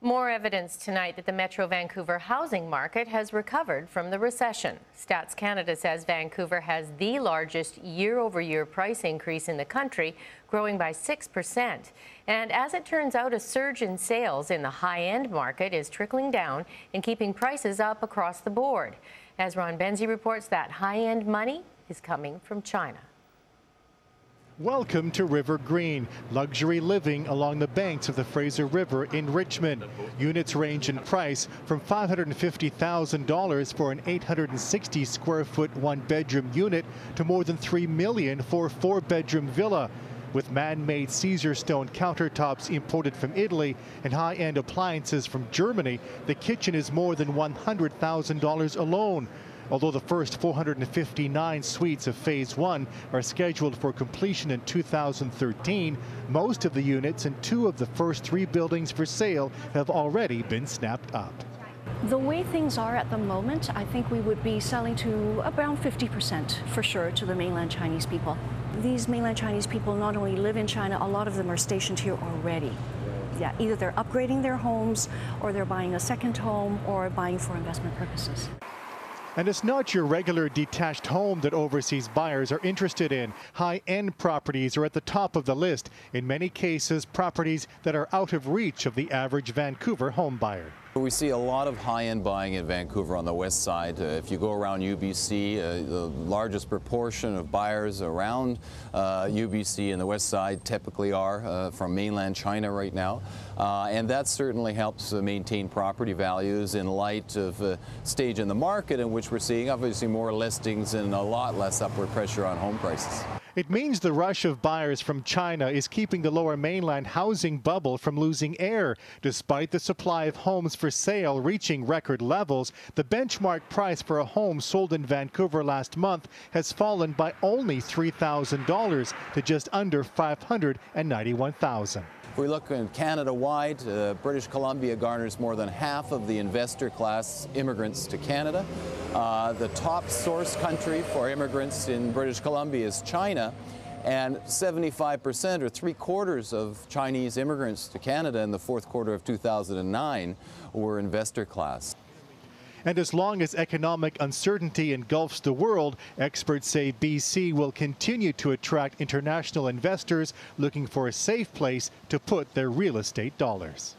More evidence tonight that the Metro Vancouver housing market has recovered from the recession. Stats Canada says Vancouver has the largest year-over-year price increase in the country, growing by 6%. And as it turns out, a surge in sales in the high-end market is trickling down and keeping prices up across the board. As Ron Benzie reports, that high-end money is coming from China. Welcome to River Green, luxury living along the banks of the Fraser River in Richmond. Units range in price from $550,000 for an 860 square foot one-bedroom unit to more than $3 million for a four-bedroom villa. With man-made Caesar stone countertops imported from Italy and high-end appliances from Germany, the kitchen is more than $100,000 alone. Although the first 459 suites of Phase 1 are scheduled for completion in 2013, most of the units in two of the first three buildings for sale have already been snapped up. The way things are at the moment, I think we would be selling to around 50% for sure to the mainland Chinese people. These mainland Chinese people not only live in China, a lot of them are stationed here already. Yeah, either they're upgrading their homes or they're buying a second home or buying for investment purposes. And it's not your regular detached home that overseas buyers are interested in. High-end properties are at the top of the list. In many cases, properties that are out of reach of the average Vancouver home buyer. We see a lot of high-end buying in Vancouver on the west side. If you go around UBC, the largest proportion of buyers around UBC and the west side typically are from mainland China right now. And that certainly helps maintain property values in light of a stage in the market in which we're seeing obviously more listings and a lot less upward pressure on home prices. It means the rush of buyers from China is keeping the lower mainland housing bubble from losing air. Despite the supply of homes for sale reaching record levels, the benchmark price for a home sold in Vancouver last month has fallen by only $3,000 to just under $591,000. If we look in Canada-wide, British Columbia garners more than half of the investor class immigrants to Canada. The top source country for immigrants in British Columbia is China, and 75% or three-quarters of Chinese immigrants to Canada in the fourth quarter of 2009 were investor class. And as long as economic uncertainty engulfs the world, experts say BC will continue to attract international investors looking for a safe place to put their real estate dollars.